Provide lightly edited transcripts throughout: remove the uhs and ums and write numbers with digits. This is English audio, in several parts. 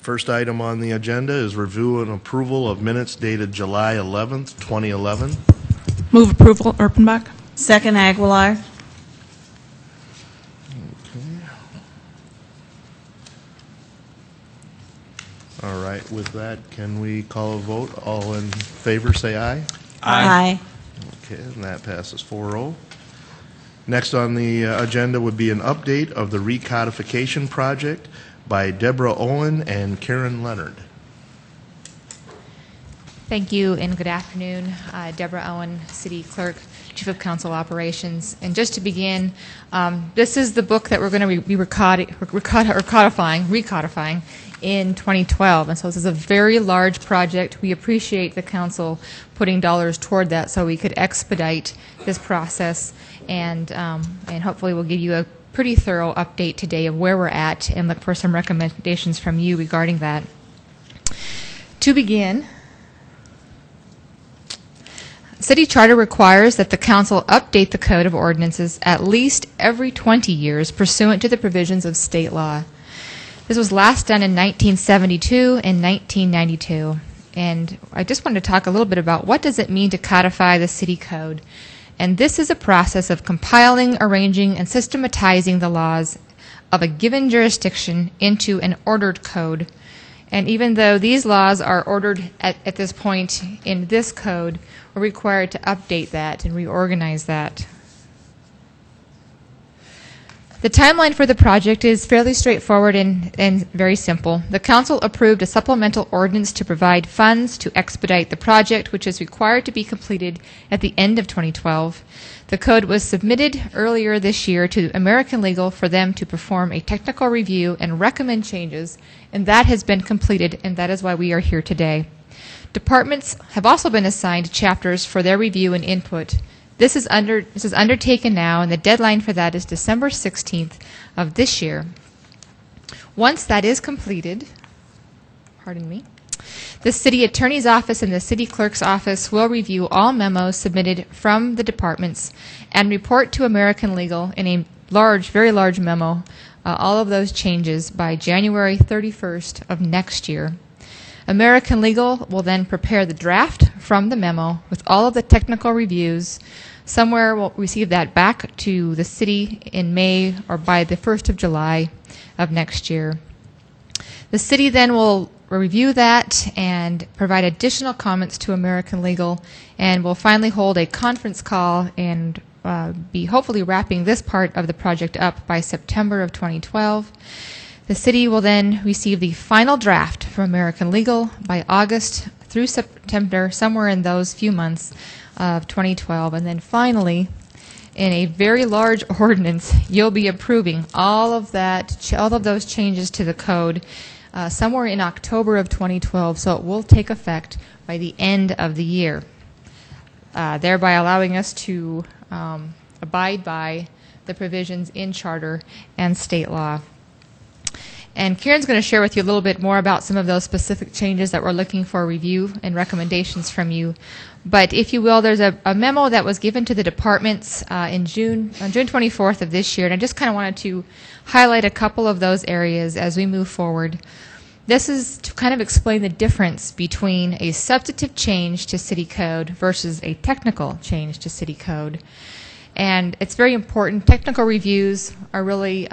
First item on the agenda is review and approval of minutes dated July 11th, 2011. Move approval, Erpenbach. Second, Aguilar. All right, with that, can we call a vote? All in favor, say aye. Aye. Okay, and that passes 4-0. Next on the agenda would be an update of the recodification project by Deborah Owen and Karen Leonard. Thank you and good afternoon. Deborah Owen, City Clerk, Chief of Council Operations. And just to begin, this is the book that we're going to be recodifying in 2012. And so this is a very large project. We appreciate the council putting dollars toward that so we could expedite this process. And hopefully we'll give you a pretty thorough update today of where we're at and look for some recommendations from you regarding that. To begin, City Charter requires that the Council update the Code of Ordinances at least every 20 years pursuant to the provisions of state law. This was last done in 1972 and 1992. And I just wanted to talk a little bit about what does it mean to codify the City Code. And this is a process of compiling, arranging, and systematizing the laws of a given jurisdiction into an ordered code. And even though these laws are ordered at this point in this code, we're required to update that and reorganize that. The timeline for the project is fairly straightforward and very simple. The Council approved a supplemental ordinance to provide funds to expedite the project, which is required to be completed at the end of 2012. The code was submitted earlier this year to American Legal for them to perform a technical review and recommend changes, and that has been completed, and that is why we are here today. Departments have also been assigned chapters for their review and input. This is undertaken now, and the deadline for that is December 16th of this year. Once that is completed, the City Attorney's Office and the City Clerk's Office will review all memos submitted from the departments and report to American Legal in a very large memo, all of those changes by January 31st of next year. American Legal will then prepare the draft from the memo with all of the technical reviews. Somewhere we'll receive that back to the city in May or by the 1st of July of next year. The city then will review that and provide additional comments to American Legal, and we'll finally hold a conference call and be hopefully wrapping this part of the project up by September of 2012. The city will then receive the final draft from American Legal by August through September, somewhere in those few months of 2012. And then finally, in a very large ordinance, you'll be approving all of those changes to the code somewhere in October of 2012. So it will take effect by the end of the year, thereby allowing us to abide by the provisions in charter and state law. And Karen's going to share with you a little bit more about some of those specific changes that we're looking for review and recommendations from you. But if you will, there's a memo that was given to the departments on June 24th of this year, and I just kind of wanted to highlight a couple of those areas as we move forward. This is to kind of explain the difference between a substantive change to city code versus a technical change to city code. And it's very important. Technical reviews are really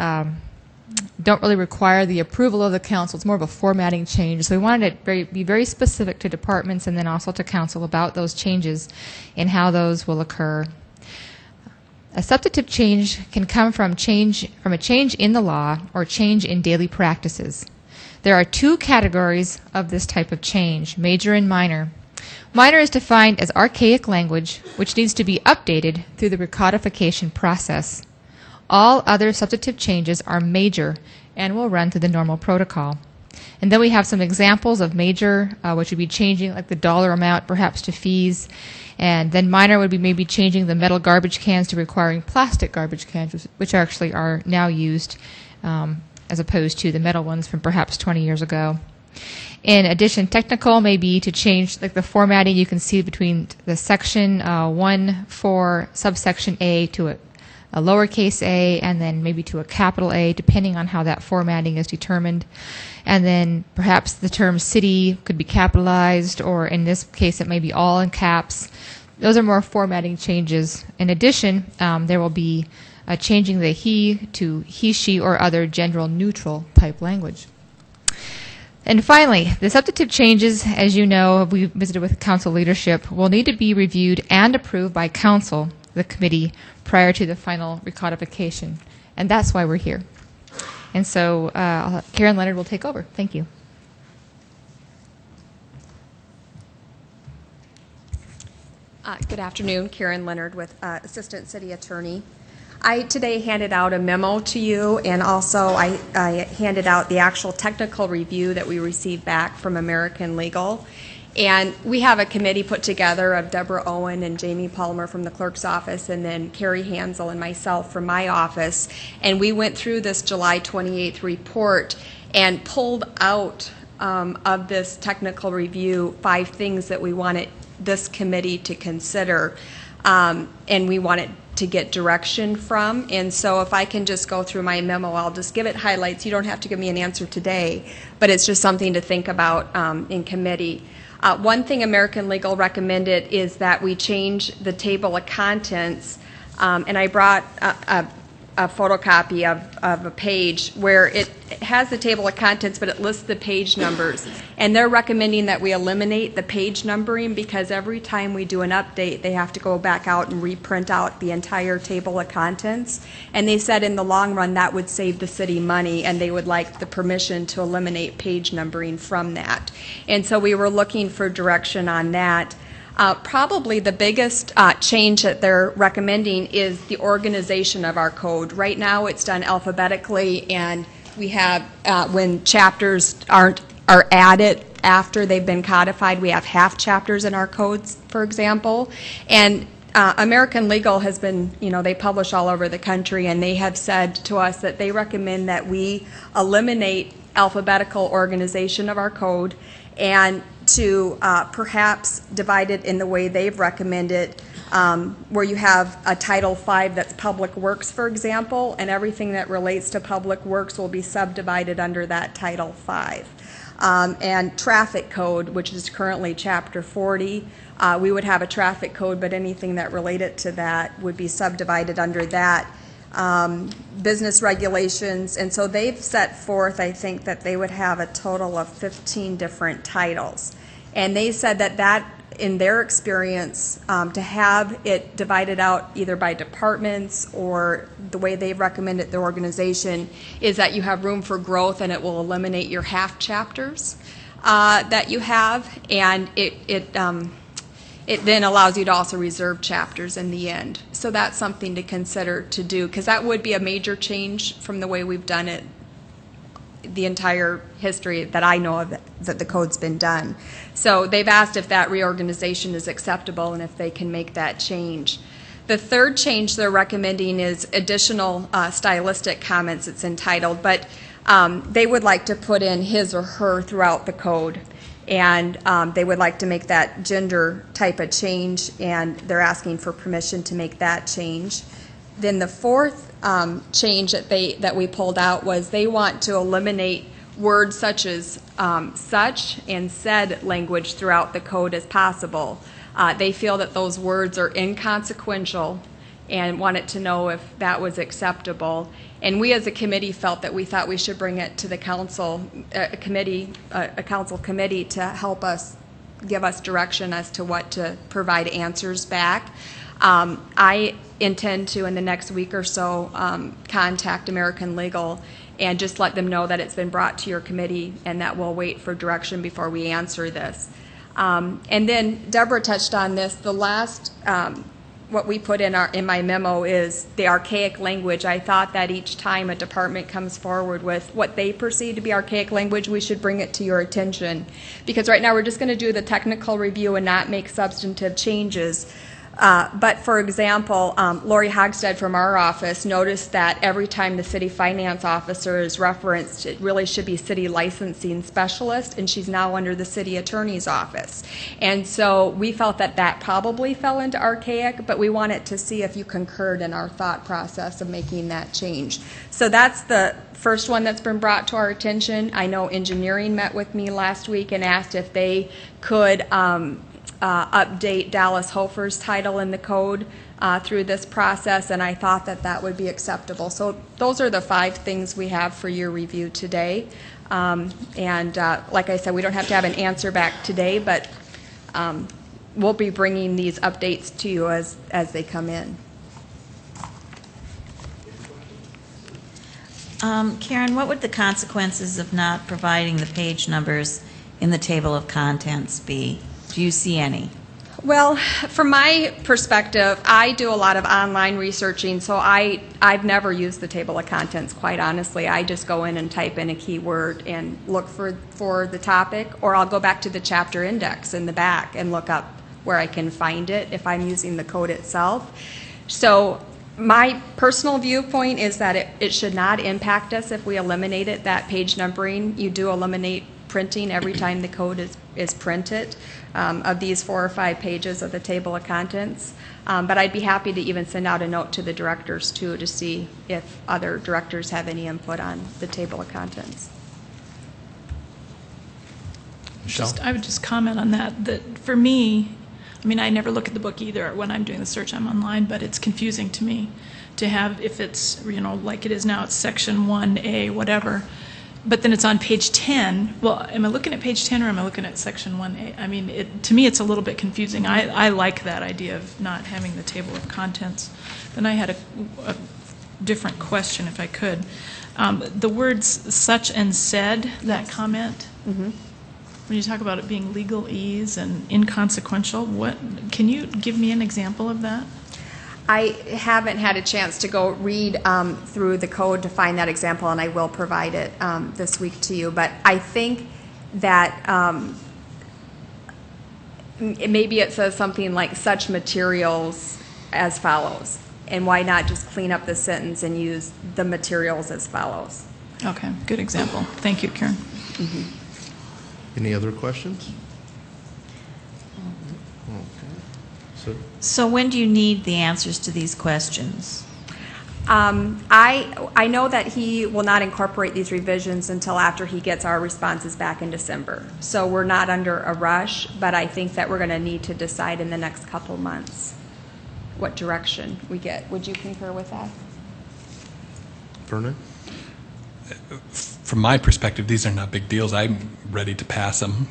don't really require the approval of the council. It's more of a formatting change. So we wanted to be very specific to departments and then also to council about those changes and how those will occur. A substantive change can come from a change in the law or change in daily practices. There are two categories of this type of change, major and minor. Minor is defined as archaic language which needs to be updated through the recodification process. All other substantive changes are major and will run through the normal protocol. And then we have some examples of major, which would be changing like the dollar amount perhaps to fees. And then minor would be maybe changing the metal garbage cans to requiring plastic garbage cans, which actually are now used as opposed to the metal ones from perhaps 20 years ago. In addition, technical may be to change like the formatting you can see between the section 1 for subsection A to a lowercase a and then maybe to a capital A, depending on how that formatting is determined. And then perhaps the term city could be capitalized, or in this case it may be all in caps. Those are more formatting changes. In addition, there will be changing the he to he, she, or other gender neutral type language. And finally, the substantive changes, as you know, we visited with council leadership, will need to be reviewed and approved by council, the committee, prior to the final recodification. And that's why we're here. And so Karen Leonard will take over. Thank you. Good afternoon, Karen Leonard with Assistant City Attorney. I today handed out a memo to you, and also I handed out the actual technical review that we received back from American Legal. And we have a committee put together of Deborah Owen and Jamie Palmer from the clerk's office, and then Carrie Hansel and myself from my office. And we went through this July 28th report and pulled out of this technical review 5 things that we wanted this committee to consider, and we wanted to get direction from. And so if I can just go through my memo, I'll just give it highlights. You don't have to give me an answer today, but it's just something to think about in committee. One thing American Legal recommended is that we change the table of contents, and I brought a photocopy of a page where it has the table of contents, but it lists the page numbers. And they're recommending that we eliminate the page numbering, because every time we do an update, they have to go back out and reprint out the entire table of contents. And they said in the long run that would save the city money, and they would like the permission to eliminate page numbering from that. And so we were looking for direction on that. Probably the biggest change that they're recommending is the organization of our code. Right now it's done alphabetically, and we have, when chapters are added after they've been codified, we have half chapters in our codes, for example. And American Legal has been, they publish all over the country, and they have said to us that they recommend that we eliminate alphabetical organization of our code, and to perhaps divide it in the way they've recommended, where you have a Title V that's Public Works, for example, and everything that relates to Public Works will be subdivided under that Title V. And Traffic Code, which is currently Chapter 40, we would have a traffic code, but anything that related to that would be subdivided under that. Business regulations, and so they've set forth, I think, that they would have a total of 15 different titles. And they said that in their experience, to have it divided out either by departments or the way they've recommended the organization, is that you have room for growth, and it will eliminate your half chapters that you have, and it then allows you to also reserve chapters in the end. So that's something to consider to do, because that would be a major change from the way we've done it the entire history that I know of that the code's been done. So they've asked if that reorganization is acceptable and if they can make that change. The third change they're recommending is additional stylistic comments, it's entitled, but they would like to put in his or her throughout the code. And they would like to make that gender type of change, and they're asking for permission to make that change. Then the fourth change that we pulled out was they want to eliminate words such as such and said language throughout the code as possible. They feel that those words are inconsequential and wanted to know if that was acceptable. And we as a committee felt that we thought we should bring it to the council, a council committee to help us, give us direction as to what to provide answers back. I intend to, in the next week or so, contact American Legal and just let them know that it's been brought to your committee and that we'll wait for direction before we answer this. And then Deborah touched on this. The last what we put in my memo is the archaic language. I thought that each time a department comes forward with what they perceive to be archaic language, we should bring it to your attention. Because right now we're just going to do the technical review and not make substantive changes. But for example, Lori Hogstead from our office noticed that every time the city finance officer is referenced, it really should be city licensing specialist, and she's now under the city attorney's office. And so we felt that that probably fell into archaic, but we wanted to see if you concurred in our thought process of making that change. So that's the first one that's been brought to our attention. I know engineering met with me last week and asked if they could update Dallas Hofer's title in the code through this process, and I thought that that would be acceptable. So those are the 5 things we have for your review today. Like I said, we don't have to have an answer back today, but we'll be bringing these updates to you as they come in. Karen, what would the consequences of not providing the page numbers in the table of contents be? Do you see any? Well, from my perspective, I do a lot of online researching, so I've never used the table of contents, quite honestly. I just go in and type in a keyword and look for the topic, or I'll go back to the chapter index in the back and look up where I can find it if I'm using the code itself. So my personal viewpoint is that it should not impact us if we eliminated that page numbering. You do eliminate printing every time the code is printed of these 4 or 5 pages of the table of contents. But I'd be happy to even send out a note to the directors too to see if other directors have any input on the table of contents. Michelle? I would just comment on that, that for me, I mean, I never look at the book either. When I'm doing the search, I'm online, but it's confusing to me to have, if it's, you know, like it is now, it's section 1A, whatever, but then it's on page 10. Well, am I looking at page 10 or am I looking at section 1A? I mean, to me, it's a little bit confusing. I like that idea of not having the table of contents. Then I had a different question, if I could. The words such and said, that comment, when you talk about it being legalese and inconsequential, can you give me an example of that? I haven't had a chance to go read through the code to find that example, and I will provide it this week to you. But I think that maybe it says something like such materials as follows. And why not just clean up the sentence and use the materials as follows? Okay, good example. Thank you, Karen. Any other questions? So when do you need the answers to these questions? I know that he will not incorporate these revisions until after he gets our responses back in December. So we're not under a rush, but I think that we're going to need to decide in the next couple months what direction we get. Would you concur with that? Vernon? From my perspective, these are not big deals. I'm ready to pass them.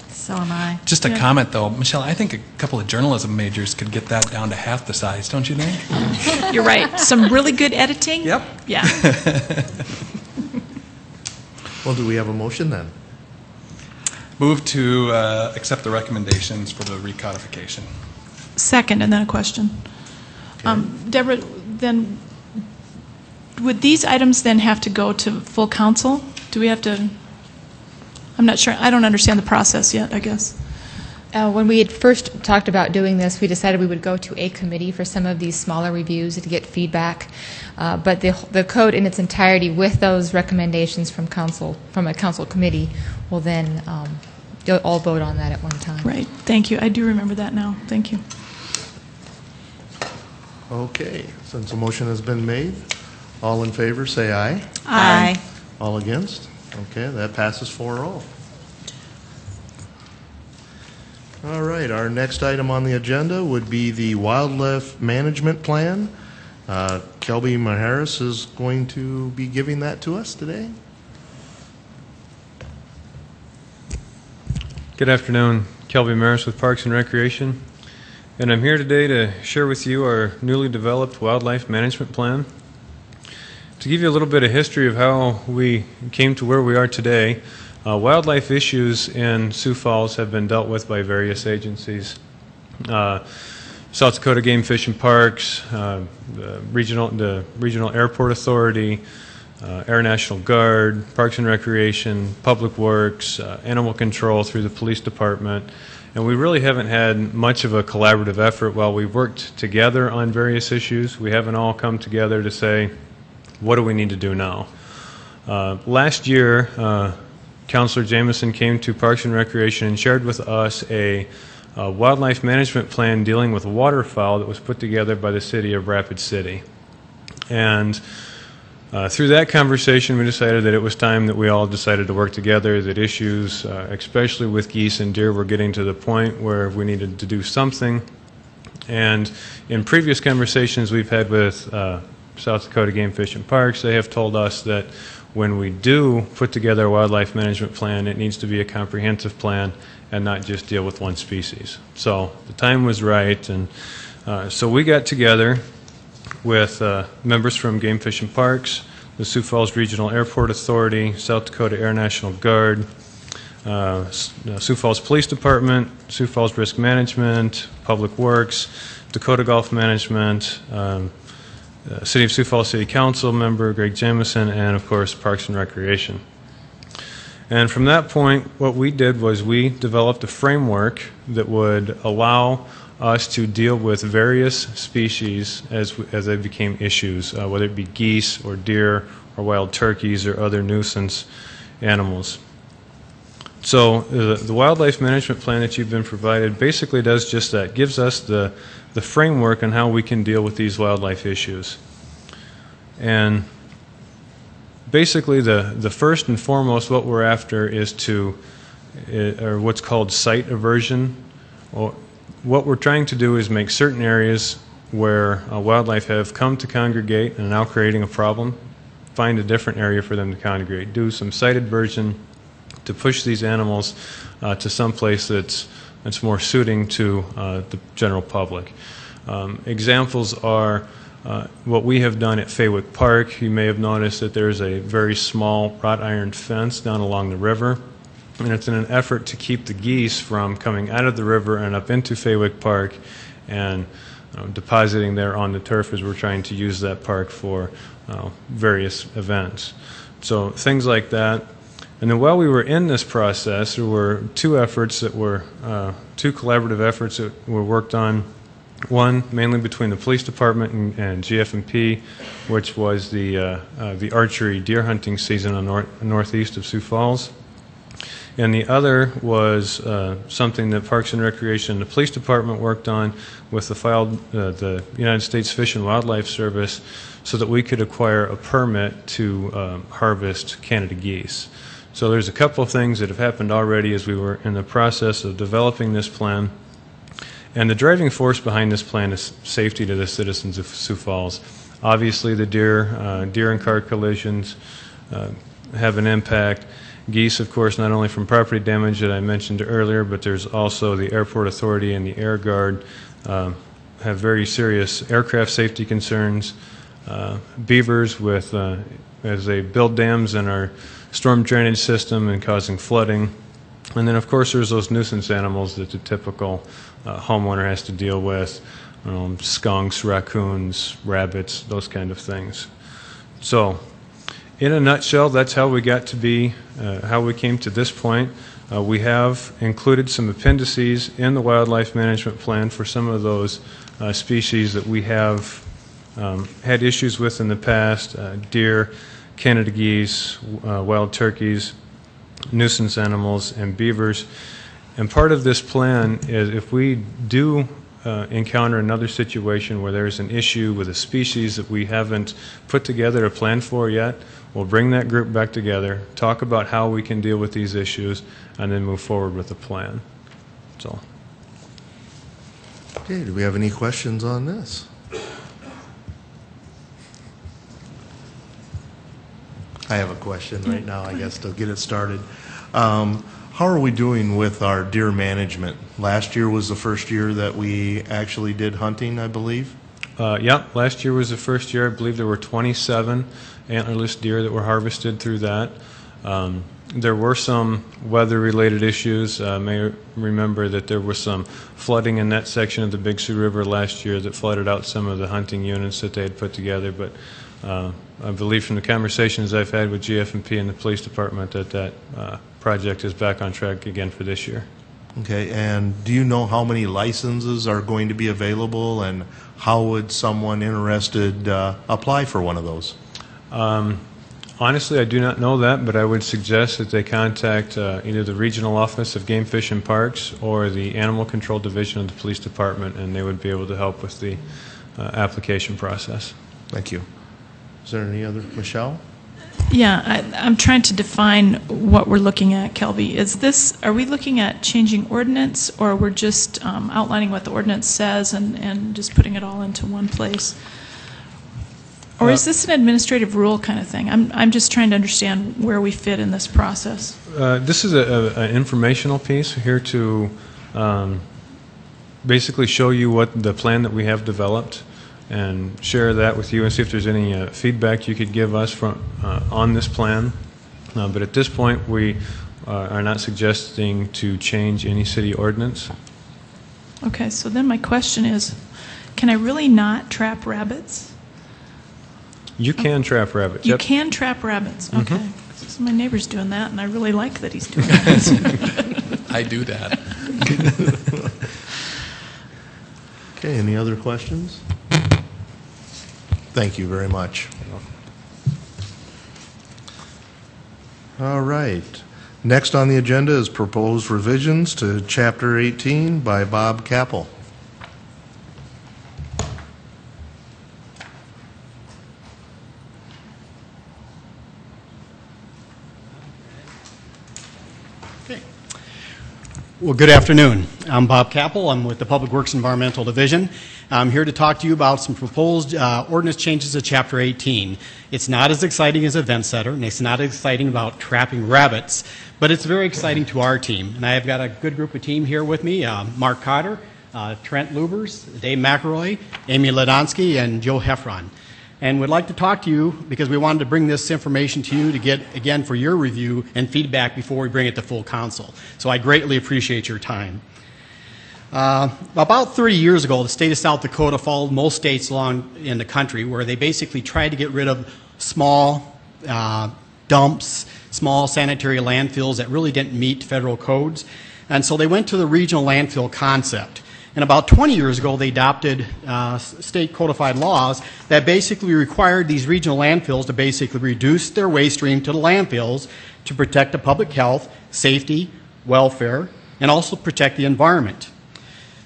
So am I. Just a comment, though. Michelle, I think a couple of journalism majors could get that down to half the size, don't you think? You're right. Some really good editing. Yep. Yeah. Well, do we have a motion then? Move to accept the recommendations for the recodification. Second, and then a question. Deborah, then would these items then have to go to full council? Do we have to? I'm not sure. I don't understand the process yet, I guess. When we had first talked about doing this, we decided we would go to a committee for some of these smaller reviews to get feedback. But the code in its entirety, with those recommendations from a council committee, will then you'll all vote on that at one time. Right. Thank you. I do remember that now. Thank you. Okay. Since a motion has been made, all in favor say aye. Aye. All against? Okay, that passes 4-0. All right, our next item on the agenda would be the Wildlife Management Plan. Kelby Maharis is going to be giving that to us today. Good afternoon, Kelby Maharis with Parks and Recreation, and I'm here today to share with you our newly developed Wildlife Management Plan. To give you a little bit of history of how we came to where we are today, wildlife issues in Sioux Falls have been dealt with by various agencies. South Dakota Game Fish and Parks, the Regional Airport Authority, Air National Guard, Parks and Recreation, Public Works, Animal Control through the Police Department, And we really haven't had much of a collaborative effort. While we've worked together on various issues, we haven't all come together to say, what do we need to do now? Last year, Councilor Jameson came to Parks and Recreation and shared with us a wildlife management plan dealing with waterfowl that was put together by the city of Rapid City. And through that conversation, we decided that it was time that we all decided to work together, that issues, especially with geese and deer, were getting to the point where we needed to do something. And in previous conversations we've had with South Dakota Game Fish and Parks, they have told us that when we do put together a wildlife management plan, it needs to be a comprehensive plan and not just deal with one species. So the time was right, and so we got together with members from Game Fish and Parks, the Sioux Falls Regional Airport Authority, South Dakota Air National Guard, Sioux Falls Police Department, Sioux Falls Risk Management, Public Works, Dakota Golf Management, City of Sioux Falls City Council member Greg Jameson, and of course Parks and Recreation. And from that point, what we did was we developed a framework that would allow us to deal with various species as they became issues, whether it be geese or deer or wild turkeys or other nuisance animals. So the wildlife management plan that you've been provided basically does just that, gives us the framework on how we can deal with these wildlife issues. And basically the first and foremost what we're after is or what's called site aversion. What we're trying to do is make certain areas where wildlife have come to congregate and are now creating a problem, find a different area for them to congregate, do some site aversion to push these animals to some place that's more suiting to the general public. Examples are what we have done at Faywick Park. You may have noticed that there's a very small wrought iron fence down along the river, and it's in an effort to keep the geese from coming out of the river and up into Faywick Park and depositing there on the turf as we're trying to use that park for various events. So things like that. And then while we were in this process, there were two collaborative efforts that were worked on. One mainly between the police department and GF&P, which was the archery deer hunting season on northeast of Sioux Falls. And the other was something that Parks and Recreation and the police department worked on with the United States Fish and Wildlife Service so that we could acquire a permit to harvest Canada geese. So there's a couple of things that have happened already as we were in the process of developing this plan. And the driving force behind this plan is safety to the citizens of Sioux Falls. Obviously the deer and car collisions have an impact. Geese, of course, not only from property damage that I mentioned earlier, but there's also the Airport Authority and the Air Guard have very serious aircraft safety concerns. Beavers as they build dams in our storm drainage system and causing flooding. And then, of course, there's those nuisance animals that the typical homeowner has to deal with, skunks, raccoons, rabbits, those kind of things. So, in a nutshell, that's how we got to be, how we came to this point. We have included some appendices in the wildlife management plan for some of those species that we have had issues with in the past, deer, Canada geese, wild turkeys, nuisance animals, and beavers. And part of this plan is if we do encounter another situation where there's an issue with a species that we haven't put together a plan for yet, we'll bring that group back together, talk about how we can deal with these issues, and then move forward with a plan. So. Okay, do we have any questions on this? I have a question right now, I guess, to get it started. How are we doing with our deer management? Last year was the first year that we actually did hunting, I believe. Yeah, last year was the first year. I believe there were 27 antlerless deer that were harvested through that. There were some weather-related issues. I may remember that there was some flooding in that section of the Big Sioux River last year that flooded out some of the hunting units that they had put together. But I believe from the conversations I've had with GF&P and the police department that project is back on track again for this year. Okay, and do you know how many licenses are going to be available, and how would someone interested apply for one of those? Honestly, I do not know that, but I would suggest that they contact either the Regional Office of Game Fish and Parks or the Animal Control Division of the Police Department, and they would be able to help with the application process. Thank you. Is there any other? Michelle? Yeah, I'm trying to define what we're looking at, Kelby. Are we looking at changing ordinance, or we're just outlining what the ordinance says and just putting it all into one place? Or is this an administrative rule kind of thing? I'm just trying to understand where we fit in this process. This is an informational piece here to basically show you what the plan that we have developed and share that with you and see if there's any feedback you could give us on this plan. But at this point, we are not suggesting to change any city ordinance. Okay, so then my question is, can I really not trap rabbits? You can trap rabbits. You Yep. can trap rabbits, okay. So my neighbor's doing that, and I really like that he's doing that. I do that. Okay, any other questions? Thank you very much. All right. Next on the agenda is proposed revisions to Chapter 18 by Bob Capel. Well, good afternoon. I'm Bob Capel. I'm with the Public Works Environmental Division. I'm here to talk to you about some proposed ordinance changes to Chapter 18. It's not as exciting as Event Center, and it's not as exciting about trapping rabbits, but it's very exciting to our team. And I have got a good group of team here with me, Mark Cotter, Trent Lubers, Dave McElroy, Amy Ladonsky, and Joe Heffron. And we'd like to talk to you because we wanted to bring this information to you to get, again, for your review and feedback before we bring it to full council. So I greatly appreciate your time. About 30 years ago, the state of South Dakota followed most states along in the country where they basically tried to get rid of small dumps, small sanitary landfills that really didn't meet federal codes. And so they went to the regional landfill concept. And about 20 years ago, they adopted state codified laws that basically required these regional landfills to basically reduce their waste stream to the landfills to protect the public health, safety, welfare, and also protect the environment.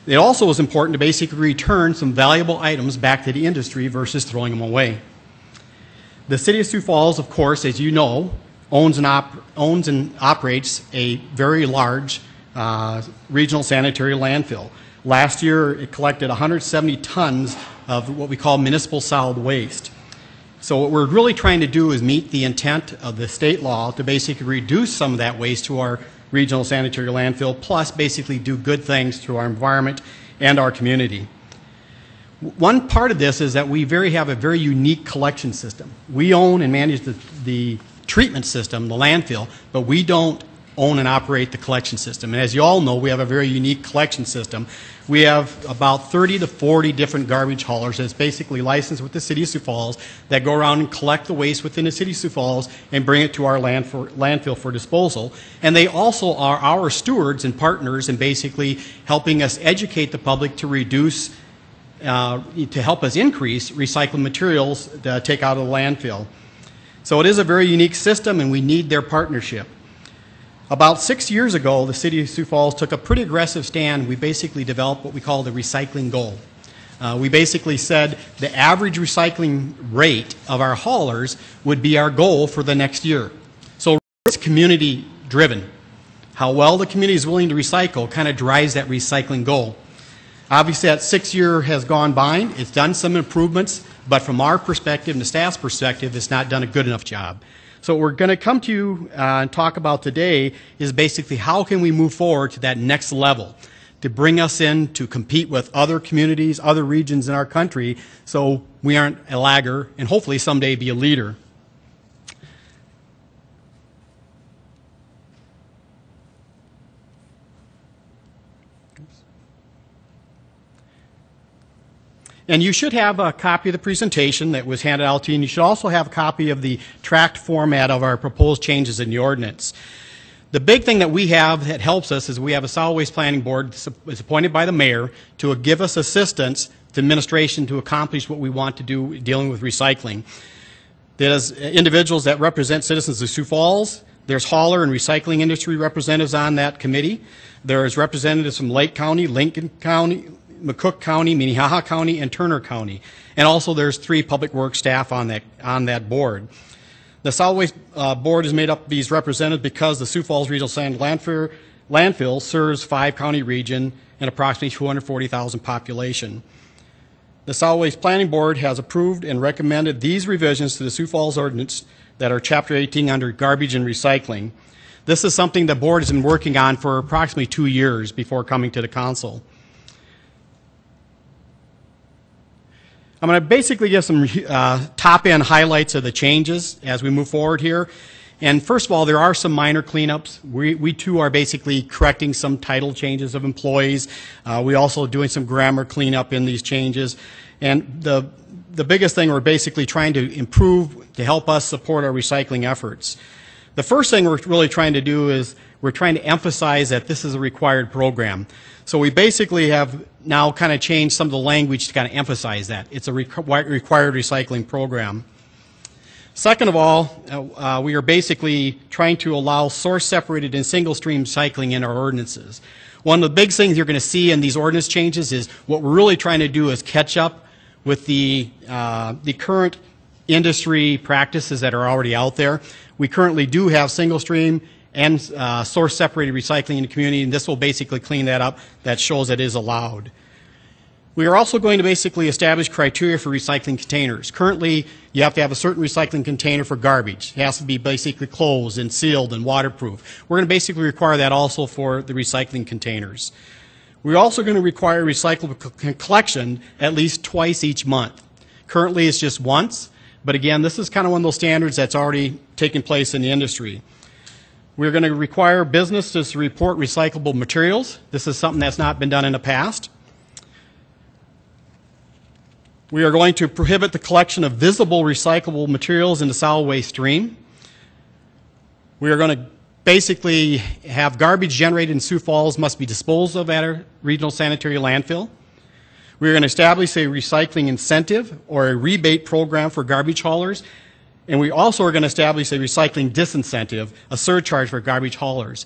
It also was important to basically return some valuable items back to the industry versus throwing them away. The city of Sioux Falls, of course, as you know, owns and operates a very large regional sanitary landfill. Last year, it collected 170 tons of what we call municipal solid waste. So what we're really trying to do is meet the intent of the state law to basically reduce some of that waste to our regional sanitary landfill, plus basically do good things to our environment and our community. One part of this is that we have a very unique collection system. We own and manage the treatment system, the landfill, but we don't own and operate the collection system. And as you all know, we have a very unique collection system. We have about 30 to 40 different garbage haulers that's basically licensed with the City of Sioux Falls that go around and collect the waste within the City of Sioux Falls and bring it to our landfill for disposal. And they also are our stewards and partners in basically helping us educate the public to reduce, to help us increase recycled materials to take out of the landfill. So it is a very unique system, and we need their partnership. About 6 years ago, the City of Sioux Falls took a pretty aggressive stand. We basically developed what we call the recycling goal. We basically said the average recycling rate of our haulers would be our goal for the next year. So it's community driven. How well the community is willing to recycle kind of drives that recycling goal. Obviously, that 6 year has gone by. It's done some improvements, but from our perspective and the staff's perspective, it's not done a good enough job. So what we're going to come to you and talk about today is basically how can we move forward to that next level to bring us in to compete with other communities, other regions in our country, so we aren't a lagger and hopefully someday be a leader. And you should have a copy of the presentation that was handed out to you, and you should also have a copy of the tract format of our proposed changes in the ordinance. The big thing that we have that helps us is we have a solid waste planning board that's appointed by the mayor to give us assistance to administration to accomplish what we want to do dealing with recycling. There's individuals that represent citizens of Sioux Falls. There's hauler and recycling industry representatives on that committee. There's representatives from Lake County, Lincoln County, McCook County, Minnehaha County, and Turner County. And also there's 3 public works staff on that board. The solid waste board is made up of these representatives because the Sioux Falls Regional Sand Landfill serves 5-county region and approximately 240,000 population. The solid waste planning board has approved and recommended these revisions to the Sioux Falls ordinance that are Chapter 18 under garbage and recycling. This is something the board has been working on for approximately 2 years before coming to the council. I'm going to basically give some top-end highlights of the changes as we move forward here. And first of all, there are some minor cleanups. We too are basically correcting some title changes of employees. We also doing some grammar cleanup in these changes. And the biggest thing we're basically trying to improve to help us support our recycling efforts. The first thing we're really trying to do is we're trying to emphasize that this is a required program. So we basically have now kind of changed some of the language to kind of emphasize that. It's a required recycling program. Second of all, we are basically trying to allow source-separated and single-stream recycling in our ordinances. One of the big things you're going to see in these ordinance changes is what we're really trying to do is catch up with the current industry practices that are already out there. We currently do have single-stream and source-separated recycling in the community, and this will basically clean that up. That shows it is allowed. We are also going to basically establish criteria for recycling containers. Currently, you have to have a certain recycling container for garbage. It has to be basically closed and sealed and waterproof. We're going to basically require that also for the recycling containers. We're also going to require recyclable collection at least twice each month. Currently, it's just once, but again, this is kind of one of those standards that's already taking place in the industry. We're going to require businesses to report recyclable materials. This is something that's not been done in the past. We are going to prohibit the collection of visible recyclable materials in the solid waste stream. We are going to basically have garbage generated in Sioux Falls must be disposed of at a regional sanitary landfill. We are going to establish a recycling incentive or a rebate program for garbage haulers. And we also are going to establish a recycling disincentive, a surcharge for garbage haulers.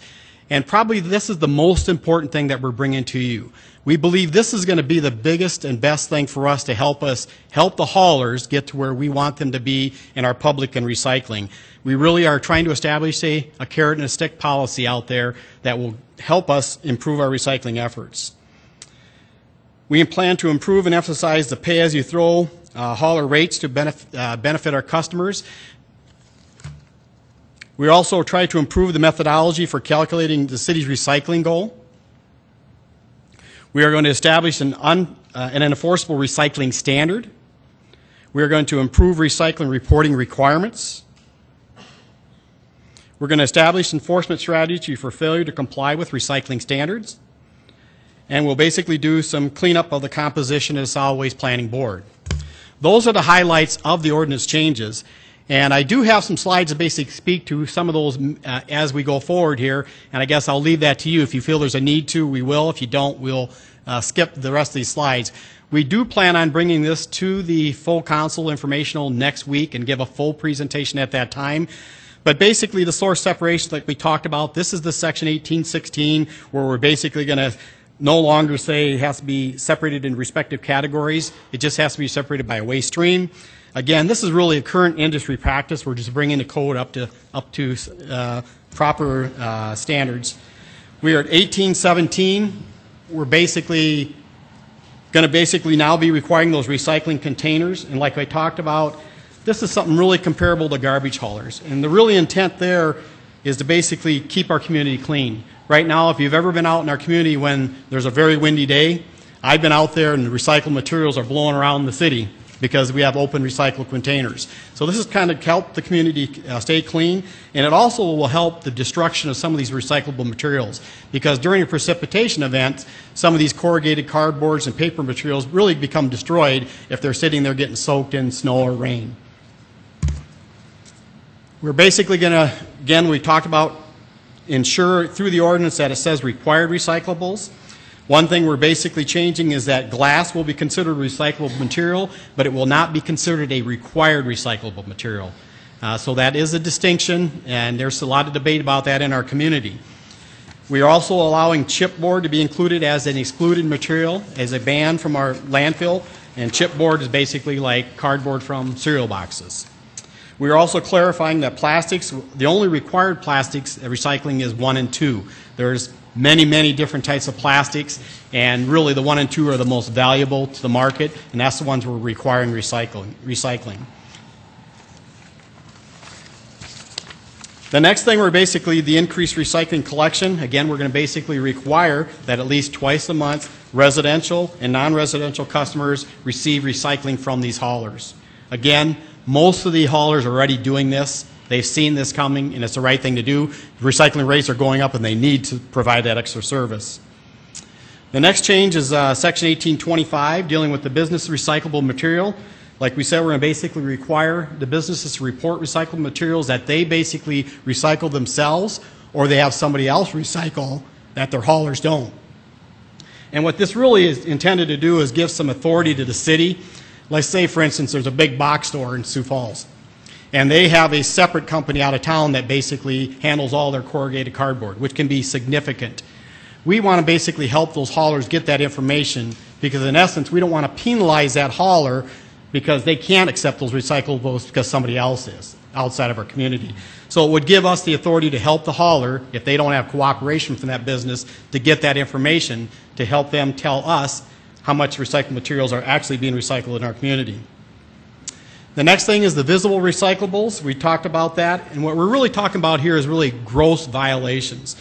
And probably this is the most important thing that we're bringing to you. We believe this is going to be the biggest and best thing for us to help the haulers get to where we want them to be in our public and recycling. We really are trying to establish a carrot and a stick policy out there that will help us improve our recycling efforts. We plan to improve and emphasize the pay-as-you-throw hauler rates to benefit our customers. We also try to improve the methodology for calculating the city's recycling goal. We are going to establish an enforceable recycling standard. We are going to improve recycling reporting requirements. We're going to establish enforcement strategy for failure to comply with recycling standards. And we'll basically do some cleanup of the composition of the solid waste planning board. Those are the highlights of the ordinance changes. And I do have some slides that basically speak to some of those as we go forward here. And I guess I'll leave that to you. If you feel there's a need to, we will. If you don't, we'll skip the rest of these slides. We do plan on bringing this to the full council informational next week and give a full presentation at that time. But basically the source separation like we talked about, this is the section 1816 where we're basically going to no longer say it has to be separated in respective categories. It just has to be separated by a waste stream. Again, this is really a current industry practice. We're just bringing the code up to proper standards. We are at 1817. We're basically going to now be requiring those recycling containers. And like I talked about, this is something really comparable to garbage haulers. And the really intent there is to basically keep our community clean. Right now, if you've ever been out in our community when there's a very windy day, I've been out there and the recycled materials are blowing around the city because we have open recycled containers. So this is kind of help the community stay clean, and it also will help the destruction of some of these recyclable materials because during a precipitation event, some of these corrugated cardboards and paper materials really become destroyed if they're sitting there getting soaked in snow or rain. We're basically going to, again, we talked about ensure through the ordinance that it says required recyclables. One thing we're basically changing is that glass will be considered recyclable material, but it will not be considered a required recyclable material. So that is a distinction, and there's a lot of debate about that in our community. We are also allowing chipboard to be included as an excluded material, as a ban from our landfill, and chipboard is basically like cardboard from cereal boxes. We are also clarifying that plastics, the only required plastics recycling is 1 and 2. There's many, many different types of plastics, and really the 1 and 2 are the most valuable to the market, and that's the ones we're requiring recycling. The next thing, we're basically the increased recycling collection. Again, we're going to basically require that at least twice a month residential and non-residential customers receive recycling from these haulers. Again, most of the haulers are already doing this. They've seen this coming, and it's the right thing to do. Recycling rates are going up, and they need to provide that extra service. The next change is Section 1825, dealing with the business recyclable material. Like we said, we're going to basically require the businesses to report recyclable materials that they basically recycle themselves, or they have somebody else recycle that their haulers don't. And what this really is intended to do is give some authority to the city. Let's say, for instance, there's a big box store in Sioux Falls, and they have a separate company out of town that basically handles all their corrugated cardboard, which can be significant. We want to basically help those haulers get that information, because in essence, we don't want to penalize that hauler because they can't accept those recyclables because somebody else is outside of our community. So it would give us the authority to help the hauler, if they don't have cooperation from that business, to get that information to help them tell us how much recycled materials are actually being recycled in our community. The next thing is the visible recyclables. We talked about that, and what we're really talking about here is really gross violations.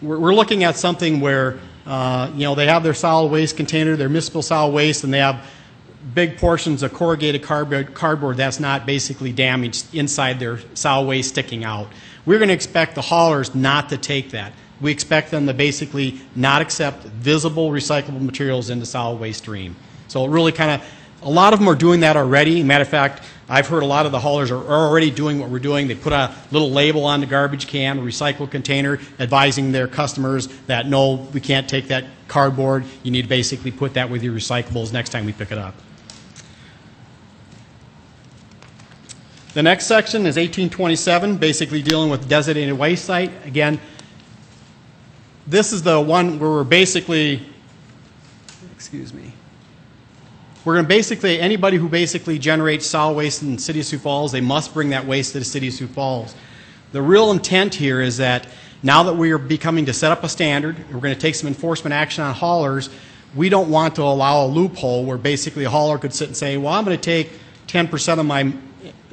We're looking at something where they have their solid waste container, their municipal solid waste, and they have big portions of corrugated cardboard that's not basically damaged inside their solid waste sticking out. We're going to expect the haulers not to take that. We expect them to basically not accept visible recyclable materials in the solid waste stream. So it really kind of, a lot of them are doing that already. Matter of fact, I've heard a lot of the haulers are already doing what we're doing. They put a little label on the garbage can, a recycle container, advising their customers that no, we can't take that cardboard. You need to basically put that with your recyclables next time we pick it up. The next section is 1827, basically dealing with designated waste site. Again, this is the one where we're basically, we're going to basically, anybody who basically generates solid waste in the city of Sioux Falls, they must bring that waste to the city of Sioux Falls. The real intent here is that now that we are becoming to set up a standard, we're going to take some enforcement action on haulers. We don't want to allow a loophole where basically a hauler could sit and say, well, I'm going to take 10% of my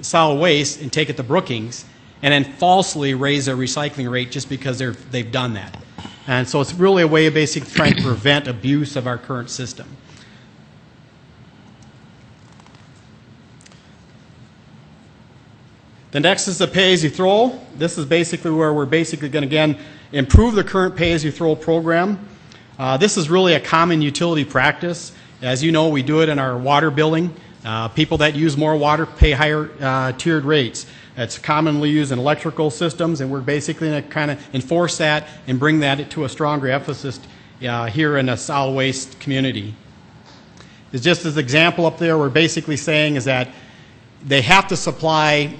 solid waste and take it to Brookings, and then falsely raise their recycling rate just because they've done that. And so it's really a way of basically trying to prevent abuse of our current system. The next is the pay-as-you-throw. This is basically where we're basically going to, again, improve the current pay-as-you-throw program. This is really a common utility practice. As you know, we do it in our water billing. People that use more water pay higher tiered rates. It's commonly used in electrical systems, and we're basically going to kind of enforce that and bring that to a stronger emphasis here in the solid waste community. It's just as an example up there, we're basically saying is that they have to supply,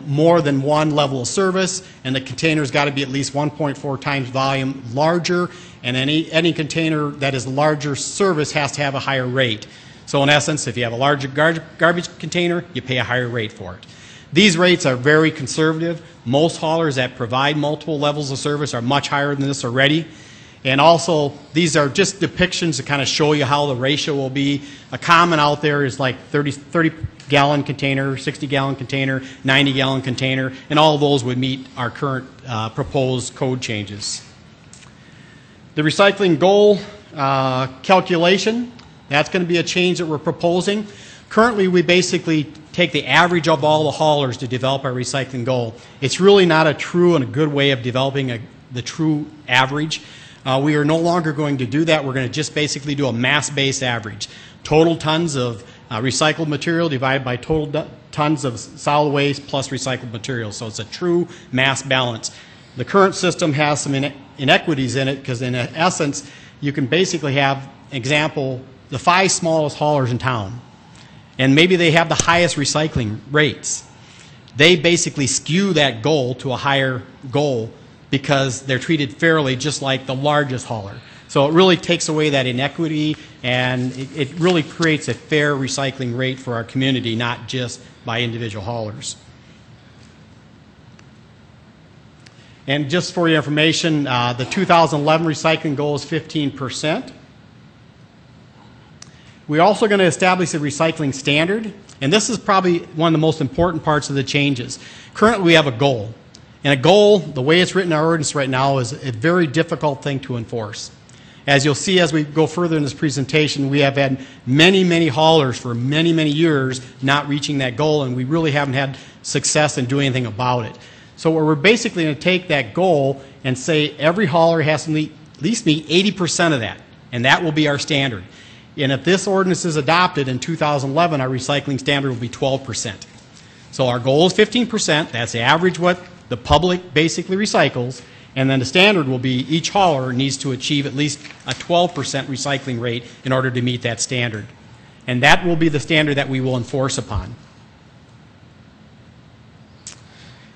more than one level of service, and the container's got to be at least 1.4 times volume larger, and any container that is larger service has to have a higher rate. So in essence, if you have a larger garbage container, you pay a higher rate for it. These rates are very conservative. Most haulers that provide multiple levels of service are much higher than this already. And also, these are just depictions to kind of show you how the ratio will be. A common out there is like 30-gallon container, 60-gallon container, 90-gallon container, and all of those would meet our current proposed code changes. The recycling goal calculation, that's going to be a change that we're proposing. Currently, we basically take the average of all the haulers to develop our recycling goal. It's really not a true and a good way of developing the true average. We are no longer going to do that. We're going to just basically do a mass-based average. Total tons of recycled material divided by total tons of solid waste plus recycled material. So it's a true mass balance. The current system has some inequities in it because in essence, you can basically have, example, the 5 smallest haulers in town, and maybe they have the highest recycling rates. They basically skew that goal to a higher goal because they're treated fairly just like the largest hauler. So it really takes away that inequity, and it really creates a fair recycling rate for our community, not just by individual haulers. And just for your information, the 2011 recycling goal is 15%. We're also going to establish a recycling standard, and this is probably one of the most important parts of the changes. Currently, we have a goal, and a goal, the way it's written in our ordinance right now, is a very difficult thing to enforce. As you'll see as we go further in this presentation, we have had many, many haulers for many, many years not reaching that goal, and we really haven't had success in doing anything about it. So we're basically going to take that goal and say every hauler has to at least meet 80% of that, and that will be our standard. And if this ordinance is adopted in 2011, our recycling standard will be 12%. So our goal is 15%. That's the average what the public basically recycles. And then the standard will be each hauler needs to achieve at least a 12% recycling rate in order to meet that standard. And that will be the standard that we will enforce upon.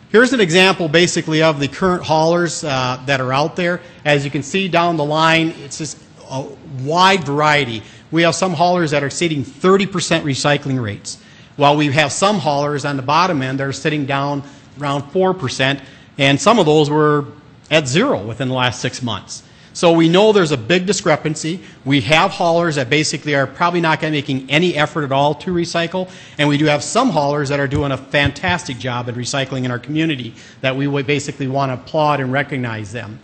Here's an example basically of the current haulers that are out there. As you can see down the line, it's just a wide variety. We have some haulers that are sitting 30% recycling rates, while we have some haulers on the bottom end that are sitting down around 4%, and some of those were at 0 within the last 6 months. So we know there's a big discrepancy. We have haulers that basically are probably not going to be making any effort at all to recycle, and we do have some haulers that are doing a fantastic job at recycling in our community that we would basically want to applaud and recognize them.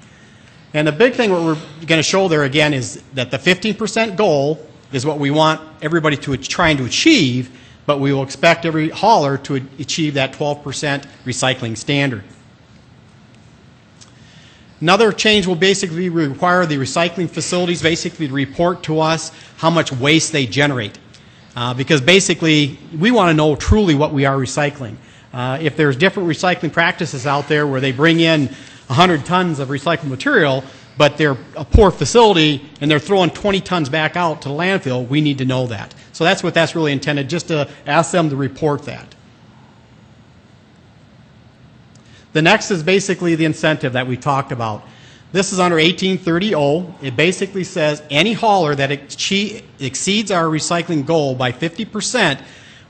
And the big thing what we're going to show there again is that the 15% goal is what we want everybody to trying to achieve, but we will expect every hauler to achieve that 12% recycling standard. Another change will basically require the recycling facilities basically to report to us how much waste they generate. Because basically we want to know truly what we are recycling. If there's different recycling practices out there where they bring in 100 tons of recycled material, but they're a poor facility and they're throwing 20 tons back out to the landfill, we need to know that. So that's what that's really intended, just to ask them to report that. The next is basically the incentive that we talked about. This is under 1830-0. It basically says any hauler that exceeds our recycling goal by 50%,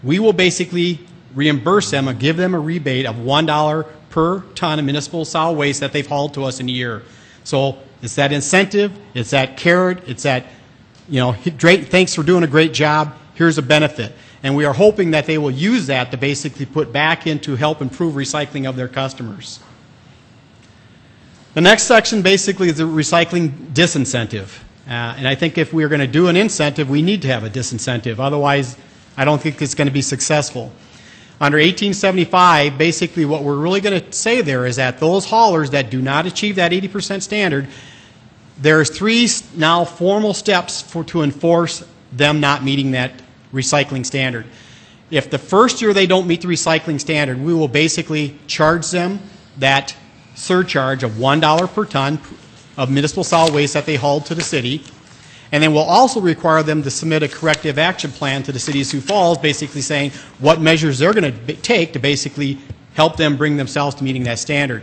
we will basically reimburse them or give them a rebate of $1 per ton of municipal solid waste that they've hauled to us in a year. So it's that incentive, it's that carrot, it's that, you know, great, thanks for doing a great job, here's a benefit. And we are hoping that they will use that to basically put back into help improve recycling of their customers. The next section basically is the recycling disincentive. And I think if we're going to do an incentive, we need to have a disincentive. Otherwise, I don't think it's going to be successful. Under 1875, basically what we're really going to say there is that those haulers that do not achieve that 80% standard, there's 3 now formal steps to enforce them not meeting that recycling standard. If the first year they don't meet the recycling standard, we will basically charge them that surcharge of $1 per ton of municipal solid waste that they hauled to the city. And then we'll also require them to submit a corrective action plan to the city of Sioux Falls, basically saying what measures they're going to take to basically help them bring themselves to meeting that standard.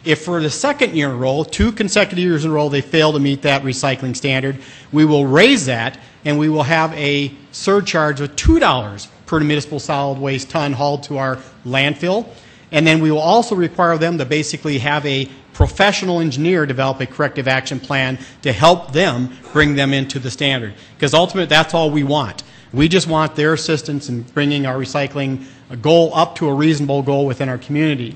If for the second year in a row, 2 consecutive years in a row, they fail to meet that recycling standard, we will raise that and we will have a surcharge of $2 per municipal solid waste ton hauled to our landfill. And then we will also require them to basically have a professional engineer develop a corrective action plan to help them bring them into the standard. Because ultimately, that's all we want. We just want their assistance in bringing our recycling goal up to a reasonable goal within our community.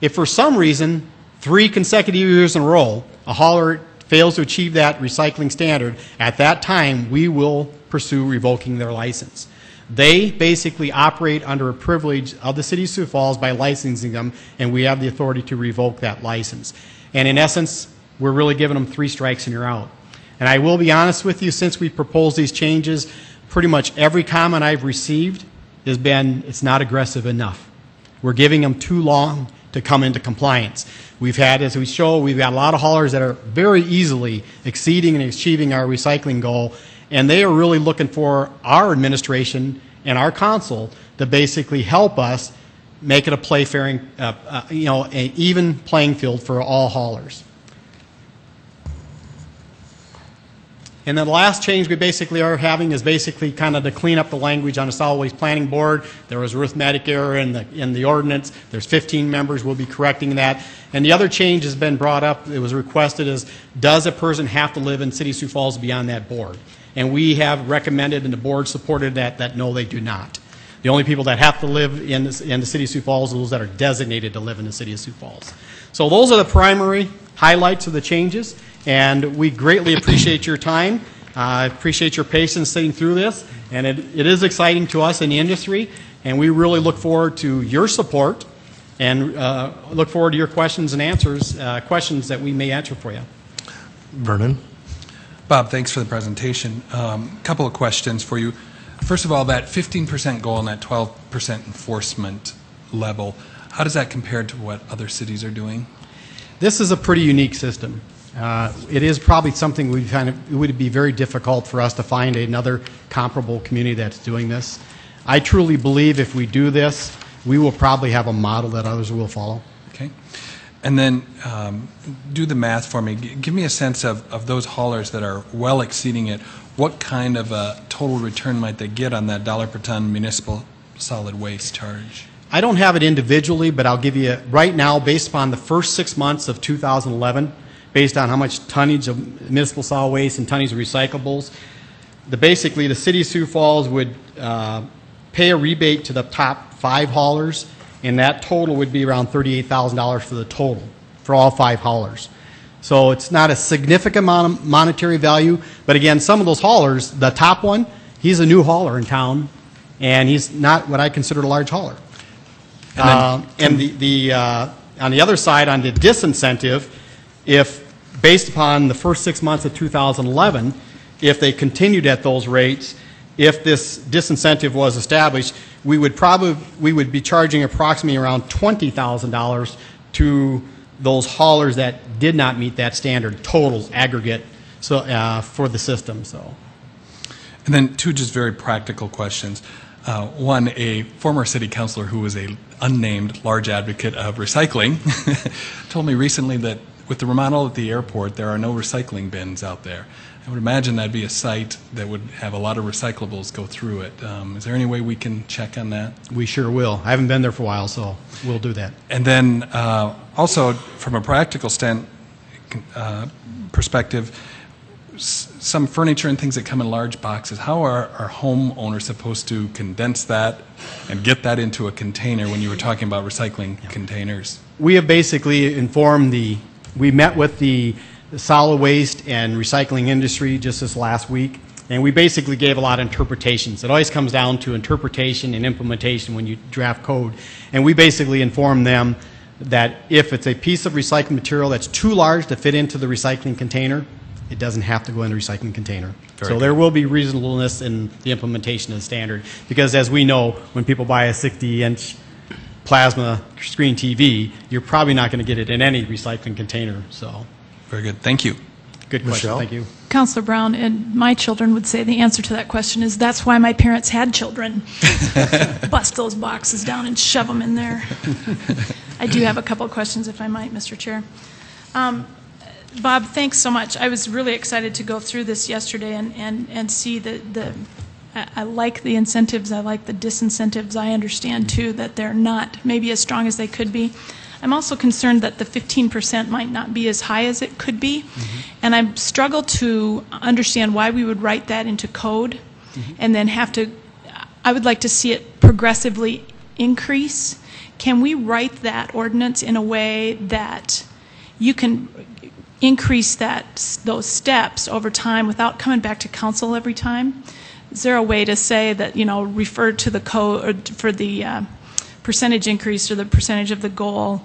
If for some reason, 3 consecutive years in a row, a hauler fails to achieve that recycling standard, at that time, we will pursue revoking their license. They basically operate under a privilege of the city of Sioux Falls by licensing them, and we have the authority to revoke that license. And in essence, we're really giving them 3 strikes and you're out. And I will be honest with you, since we proposed these changes, pretty much every comment I've received has been, it's not aggressive enough. We're giving them too long, to come into compliance. We've had, as we show, we've got a lot of haulers that are very easily exceeding and achieving our recycling goal, and they are really looking for our administration and our council to basically help us make it a an even playing field for all haulers. And then the last change we basically are having is basically kind of to clean up the language on the solid waste planning board. There was arithmetic error in the ordinance. There's 15 members. We'll be correcting that. And the other change has been brought up. It was requested is, does a person have to live in City of Sioux Falls to be on that board? And we have recommended, and the board supported that no, they do not. The only people that have to live in the City of Sioux Falls are those that are designated to live in the City of Sioux Falls. So those are the primary highlights of the changes. And we greatly appreciate your time. I appreciate your patience sitting through this. And it is exciting to us in the industry. And we really look forward to your support and look forward to your questions and answers, questions that we may answer for you. Vernon? Bob, thanks for the presentation. Couple of questions for you. First of all, that 15% goal and that 12% enforcement level, how does that compare to what other cities are doing? This is a pretty unique system. It is probably something it would be very difficult for us to find another comparable community that's doing this. I truly believe if we do this, we will probably have a model that others will follow. Okay. And then do the math for me. Give me a sense of those haulers that are well exceeding it. What kind of a total return might they get on that dollar per ton municipal solid waste charge? I don't have it individually, but I'll give you, right now, based upon the first 6 months of 2011, based on how much tonnage of municipal solid waste and tonnage of recyclables, basically the City of Sioux Falls would pay a rebate to the top 5 haulers, and that total would be around $38,000 for the total, for all 5 haulers. So it's not a significant amount of monetary value, but again, some of those haulers, the top one, he's a new hauler in town, and he's not what I consider a large hauler. On the other side, on the disincentive, if based upon the first 6 months of 2011, if they continued at those rates, if this disincentive was established, we would be charging approximately around $20,000 to those haulers that did not meet that standard total aggregate for the system. So, and then 2 just very practical questions. One, a former city councilor who was a unnamed large advocate of recycling told me recently that with the remodel at the airport, there are no recycling bins out there. I would imagine that'd be a site that would have a lot of recyclables go through it. Is there any way we can check on that? We sure will. I haven't been there for a while, so we'll do that. And then also, from a practical perspective, some furniture and things that come in large boxes, how are homeowners supposed to condense that and get that into a container when you were talking about recycling containers? We have basically informed we met with the solid waste and recycling industry just this last week, and we basically gave a lot of interpretations. It always comes down to interpretation and implementation when you draft code. And we basically informed them that if it's a piece of recycled material that's too large to fit into the recycling container, it doesn't have to go in the recycling container. So there will be reasonableness in the implementation of the standard, because as we know, when people buy a 60-inch plasma screen TV, you're probably not going to get it in any recycling container. So, very good. Thank you. Good question. Michelle? Thank you. Councilor Brown, and my children would say the answer to that question is that's why my parents had children. Bust those boxes down and shove them in there. I do have a couple of questions, if I might, Mr. Chair. Bob, thanks so much. I was really excited to go through this yesterday and see I like the incentives, I like the disincentives. I understand, too, that they're not maybe as strong as they could be. I'm also concerned that the 15% might not be as high as it could be, and I struggle to understand why we would write that into code and then I would like to see it progressively increase. Can we write that ordinance in a way that you can increase those steps over time without coming back to council every time? Is there a way to say that, refer to the code or for the percentage increase or the percentage of the goal,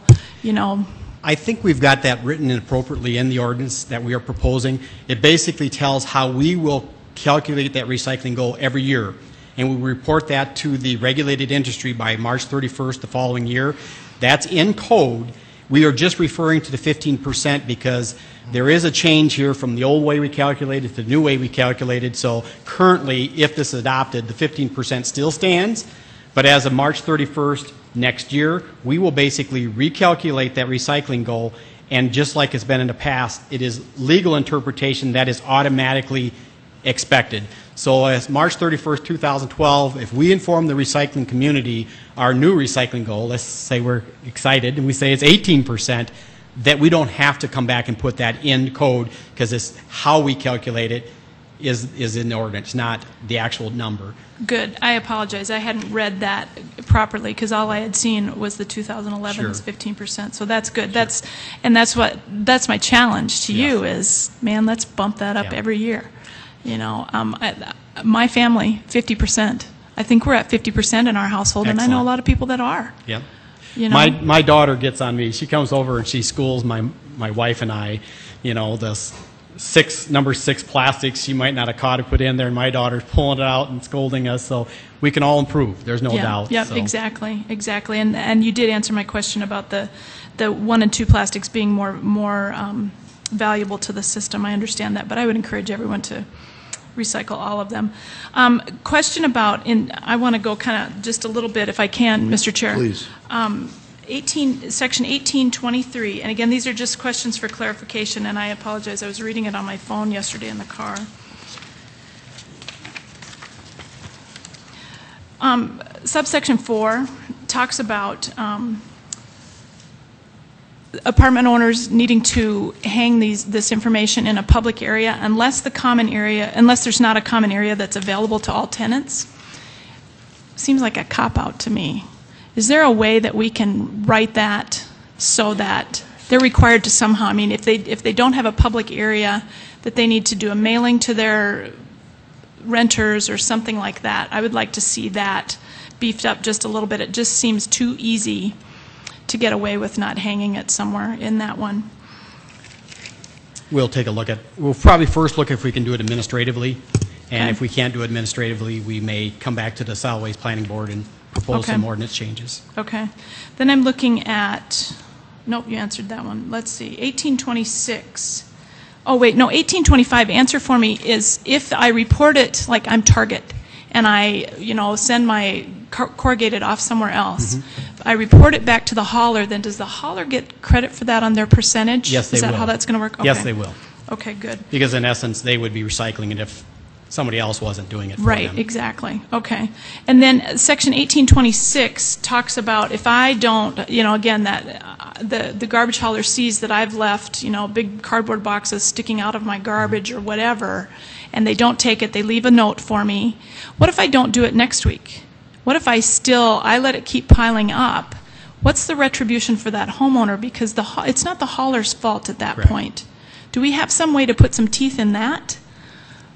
I think we've got that written appropriately in the ordinance that we are proposing. It basically tells how we will calculate that recycling goal every year, and we report that to the regulated industry by March 31st the following year. That's in code. We are just referring to the 15% because there is a change here from the old way we calculated to the new way we calculated. So currently, if this is adopted, the 15% still stands. But as of March 31st next year, we will basically recalculate that recycling goal. And just like it's been in the past, it is legal interpretation that is automatically expected. So as March 31st, 2012, if we inform the recycling community our new recycling goal, let's say we're excited and we say it's 18%, that we don't have to come back and put that in code because it's how we calculate it is in the ordinance, not the actual number. Good. I apologize. I hadn't read that properly because all I had seen was the 2011 is 15%. So that's good. Sure. That's my challenge to you is, man, let's bump that up Yeah. every year. You know, my family, 50%. I think we're at 50% in our household, and I know a Excellent. lot of people that are. Yeah. You know, My daughter gets on me. She comes over and she schools my wife and I, you know, the number 6 plastics she might not have caught to put in there, and my daughter's pulling it out and scolding us. So we can all improve. There's no doubt. Yeah, So. exactly. And you did answer my question about the 1 and 2 plastics being more valuable to the system. I understand that, but I would encourage everyone to recycle all of them. Question about, I want to go kind of just a little bit, if I can, Mr. Chair. Please. Section 1823, and again, these are just questions for clarification, and I apologize, I was reading it on my phone yesterday in the car. Subsection 4 talks about apartment owners needing to hang this information in a public area unless there's not a common area that's available to all tenants. Seems like a cop-out to me. Is there a way that we can write that so that they're required to somehow, I mean, if they don't have a public area, that they need to do a mailing to their renters or something like that? I would like to see that beefed up just a little bit. It just seems too easy to get away with not hanging it somewhere in that one. We'll probably first look if we can do it administratively. And Okay. if we can't do it administratively, we may come back to the solid waste planning board and propose some Okay. ordinance changes. Okay. Then I'm looking at, nope, you answered that one. Let's see, 1826. Oh, wait, no, 1825, answer for me is if I report it, like I'm Target, and I, send my corrugated off somewhere else, if I report it back to the hauler, then does the hauler get credit for that on their percentage? Yes, they will. Is that how that's going to work? Yes, Okay. they will. Okay, good. Because in essence, they would be recycling it if somebody else wasn't doing it for Right, them. exactly. Okay. And then section 1826 talks about if I don't, again, that the garbage hauler sees that I've left, big cardboard boxes sticking out of my garbage or whatever, and they don't take it, they leave a note for me. What if I don't do it next week? What if I let it keep piling up? What's the retribution for that homeowner? Because it's not the hauler's fault at that Correct. point. Do we have some way to put some teeth in that?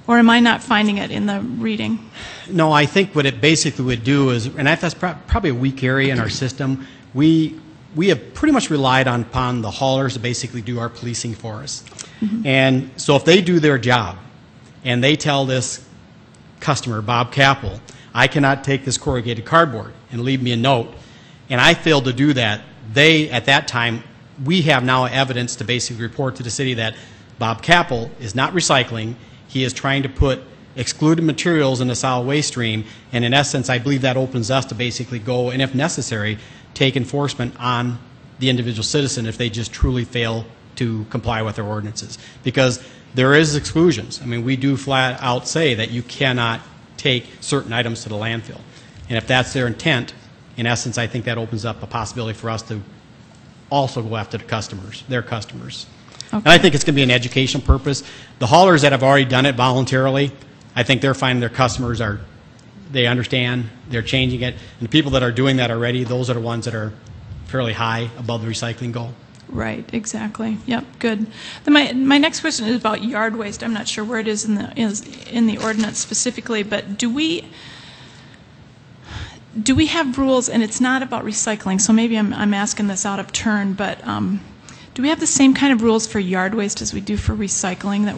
Or am I not finding it in the reading? No, I think what it basically would do is, and that's probably a weak area in our system, we have pretty much relied upon the haulers to basically do our policing for us. And so if they do their job and they tell this customer, Bob Capel, I cannot take this corrugated cardboard and leave me a note, and I failed to do that, at that time, we have now evidence to basically report to the city that Bob Capel is not recycling. He is trying to put excluded materials in the solid waste stream, and in essence, I believe that opens us to basically go, and if necessary, take enforcement on the individual citizen if they just truly fail to comply with their ordinances. Because there is exclusions. I mean, we do flat out say that you cannot take certain items to the landfill. And if that's their intent, in essence, I think that opens up a possibility for us to also go after their customers. Okay. And I think it's going to be an educational purpose. The haulers that have already done it voluntarily, I think they're finding their customers they understand, they're changing it. And the people that are doing that already, those are the ones that are fairly high above the recycling goal. Right, exactly. Yep, good. Then my next question is about yard waste. I'm not sure where it is in the ordinance specifically, but do we have rules, and it's not about recycling, so maybe I'm asking this out of turn, but do we have the same kind of rules for yard waste as we do for recycling, that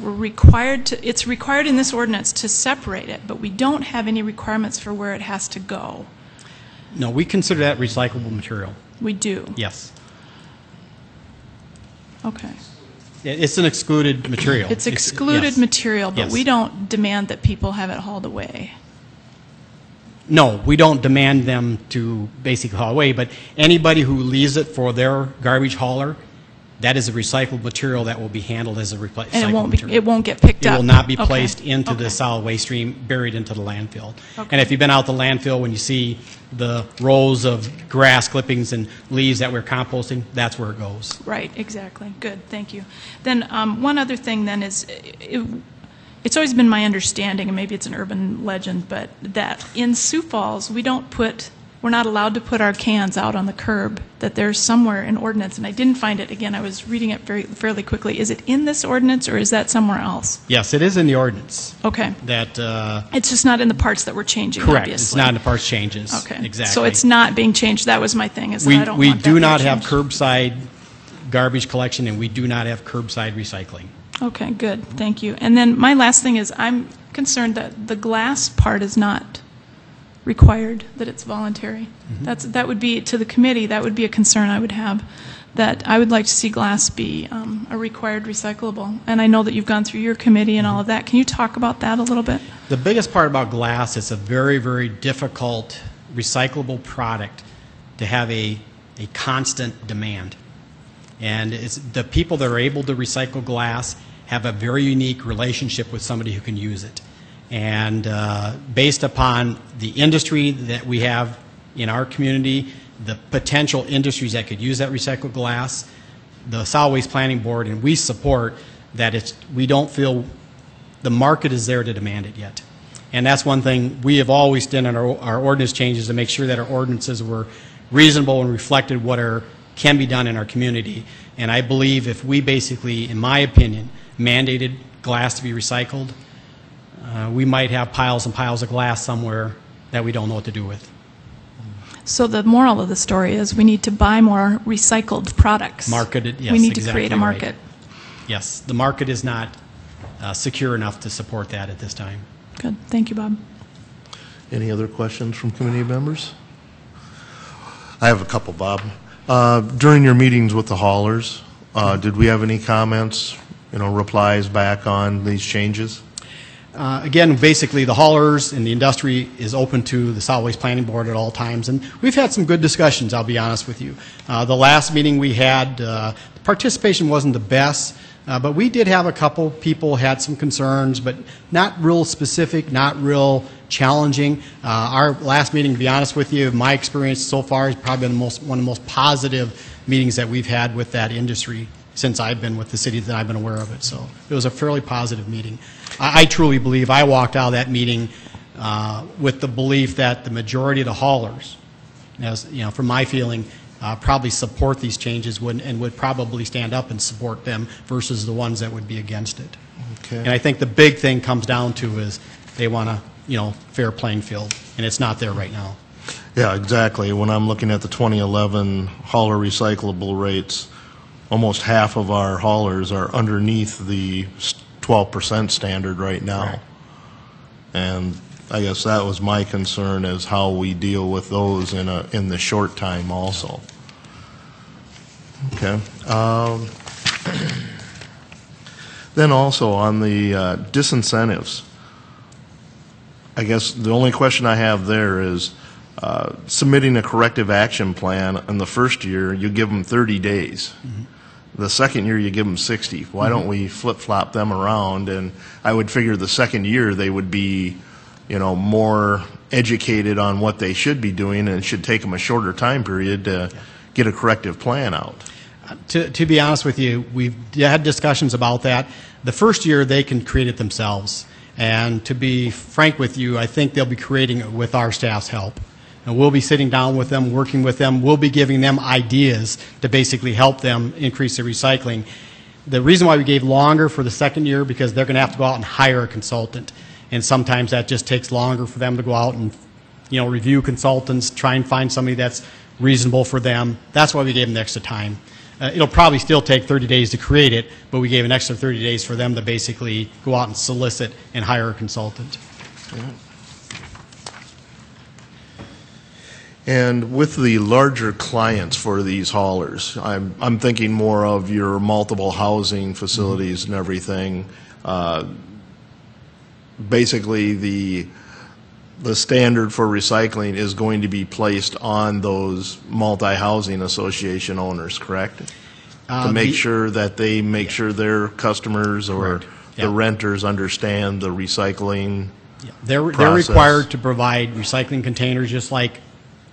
it's required in this ordinance to separate it, but we don't have any requirements for where it has to go? No, we consider that recyclable material. We do? Yes. Okay. It's an excluded material. It's excluded yes. material, but Yes. we don't demand that people have it hauled away. No, we don't demand them to basically haul away, but anybody who leaves it for their garbage hauler, that is a recycled material that will be handled as a recycled And material. it won't get picked It up? will not be Okay. placed into Okay. the solid waste stream, buried into the landfill. Okay. And if you've been out the landfill, when you see the rows of grass clippings and leaves that we're composting, that's where it goes. Right, exactly. Good, thank you. Then one other thing then is, it's always been my understanding, and maybe it's an urban legend, but that in Sioux Falls, we're not allowed to put our cans out on the curb, that there's somewhere an ordinance, and I didn't find it. Again, I was reading it fairly quickly. Is it in this ordinance, or is that somewhere else? Yes, it is in the ordinance. Okay. That, It's just not in the parts that we're changing, correct, obviously. it's not in the parts changes. Okay. Exactly. So it's not being changed. That was my thing, is that I don't We want that do to not be have changed. curbside garbage collection, and we do not have curbside recycling. Okay, good, thank you. And then my last thing is, I'm concerned that the glass part is not required, that it's voluntary. That would be, to the committee, that would be a concern I would have, that I would like to see glass be a required recyclable. And I know that you've gone through your committee and all of that. Can you talk about that a little bit? The biggest part about glass, it's a very, very difficult recyclable product to have a constant demand. And it's the people that are able to recycle glass have a very unique relationship with somebody who can use it. And based upon the industry that we have in our community, the potential industries that could use that recycled glass, the Solid Waste Planning Board, and we support that we don't feel the market is there to demand it yet. And that's one thing we have always done in our ordinance changes, to make sure that our ordinances were reasonable and reflected what can be done in our community. And I believe if we basically, in my opinion, mandated glass to be recycled, we might have piles and piles of glass somewhere that we don't know what to do with. So the moral of the story is, we need to buy more recycled products. Marketed, yes, We need to exactly create a right. market. Yes, the market is not secure enough to support that at this time. Good, thank you, Bob. Any other questions from committee members? I have a couple, Bob. During your meetings with the haulers, did we have any comments, replies back on these changes? Again, basically, the haulers and the industry is open to the Solid Waste Planning Board at all times, and we've had some good discussions, I'll be honest with you. The last meeting we had, the participation wasn't the best, but we did have a couple people had some concerns, but not real specific, not real challenging. Our last meeting, to be honest with you, my experience so far has probably been one of the most positive meetings that we've had with that industry since I've been with the city that I've been aware of it. So it was a fairly positive meeting. I truly believe I walked out of that meeting with the belief that the majority of the haulers, as from my feeling, probably support these changes and would probably stand up and support them versus the ones that would be against it. Okay. And I think the big thing comes down to is they want a fair playing field, and it's not there right now. Yeah, exactly. When I'm looking at the 2011 hauler recyclable rates, almost half of our haulers are underneath the 12% standard right now. Right. And I guess that was my concern, is how we deal with those in the short time also. Okay. Then also on the disincentives, I guess the only question I have there is submitting a corrective action plan in the first year, you give them 30 days. Mm-hmm. The second year, you give them 60. Why don't we flip-flop them around? And I would figure the second year they would be, more educated on what they should be doing, and it should take them a shorter time period to get a corrective plan out. To be honest with you, we've had discussions about that. The first year, they can create it themselves. And to be frank with you, I think they'll be creating it with our staff's help. And we'll be sitting down with them, working with them. We'll be giving them ideas to basically help them increase their recycling. The reason why we gave longer for the second year, because they're going to have to go out and hire a consultant. And sometimes that just takes longer for them to go out and, review consultants, try and find somebody that's reasonable for them. That's why we gave them the extra time. It'll probably still take 30 days to create it, but we gave an extra 30 days for them to basically go out and solicit and hire a consultant. And with the larger clients for these haulers, I'm thinking more of your multiple housing facilities and everything. Basically, the standard for recycling is going to be placed on those multi-housing association owners, correct? To make sure that they make sure their customers or the renters understand the recycling They're process. required to provide recycling containers just like,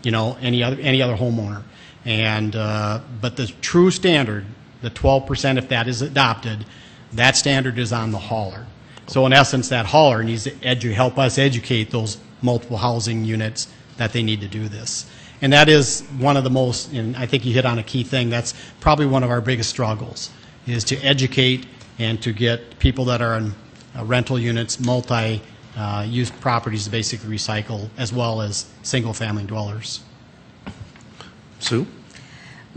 you know, any other homeowner. And but the true standard, the 12%, if that is adopted, that standard is on the hauler. So in essence, that hauler needs to help us educate those multiple housing units that they need to do this. And that is one of the most, and I think you hit on a key thing, that's probably one of our biggest struggles, is to educate and to get people that are in rental units, multi-use properties to basically recycle, as well as single-family dwellers. Sue?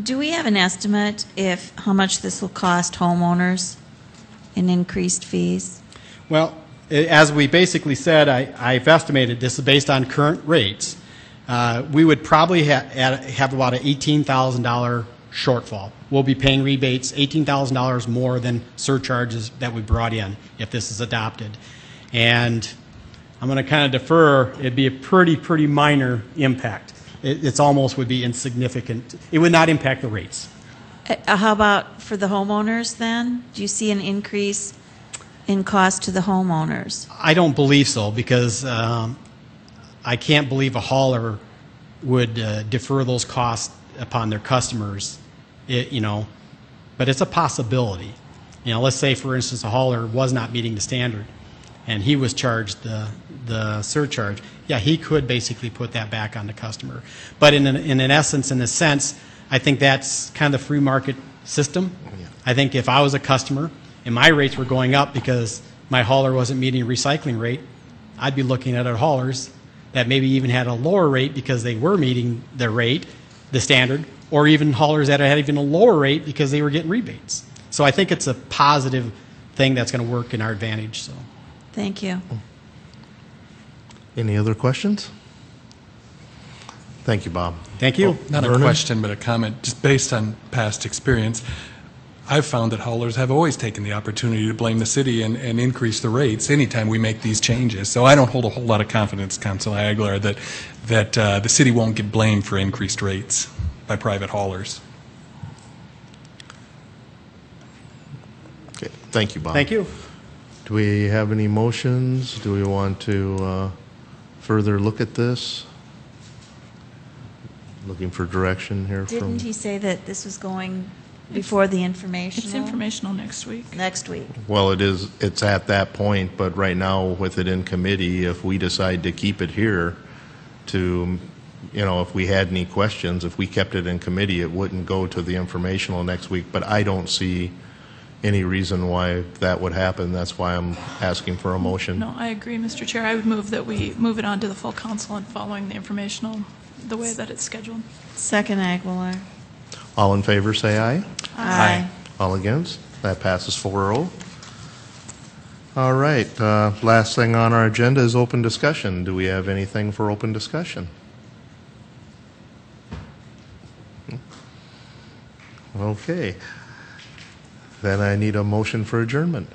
Do we have an estimate how much this will cost homeowners in increased fees? Well, as we basically said, I've estimated this is based on current rates. We would probably have about an $18,000 shortfall. We'll be paying rebates, $18,000 more than surcharges that we brought in if this is adopted. And I'm going to kind of defer. It'd be a pretty minor impact. It's almost would be insignificant. It would not impact the rates. How about for the homeowners then? Do you see an increase in cost to the homeowners? I don't believe so, because I can't believe a hauler would defer those costs upon their customers, you know, but it's a possibility. You know, let's say, for instance, a hauler was not meeting the standard and he was charged the surcharge. Yeah, he could basically put that back on the customer. But in an essence, in a sense, I think that's kind of the free market system. I think if I was a customer and my rates were going up because my hauler wasn't meeting a recycling rate, I'd be looking at other haulers that maybe even had a lower rate because they were meeting their rate, the standard, or even haulers that had even a lower rate because they were getting rebates. So I think it's a positive thing that's going to work in our advantage. So, thank you. Any other questions? Thank you, Bob. Thank you. Not Vernon? a question, but a comment. Just based on past experience, I've found that haulers have always taken the opportunity to blame the city and increase the rates anytime we make these changes. So I don't hold a whole lot of confidence, Councilor Aguilar, that the city won't get blamed for increased rates by private haulers. Okay. Thank you, Bob. Thank you. Do we have any motions? Do we want to further look at this? Looking for direction here from... Didn't he say that this was going before the informational? It's informational next week. Next week. Well, it's at that point, but right now with it in committee, if we decide to keep it here to, you know, if we had any questions, if we kept it in committee, it wouldn't go to the informational next week, but I don't see any reason why that would happen. That's why I'm asking for a motion. No, I agree, Mr. Chair. I would move that we move it on to the full council and following the informational the way that it's scheduled. Second, Aguilar. All in favor, say aye. Aye. All against? That passes 4-0. All right. Last thing on our agenda is open discussion. Do we have anything for open discussion? Okay. Then I need a motion for adjournment.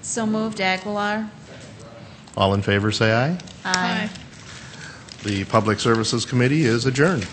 So moved, Aguilar. All in favor, say aye. Aye. The Public Services Committee is adjourned.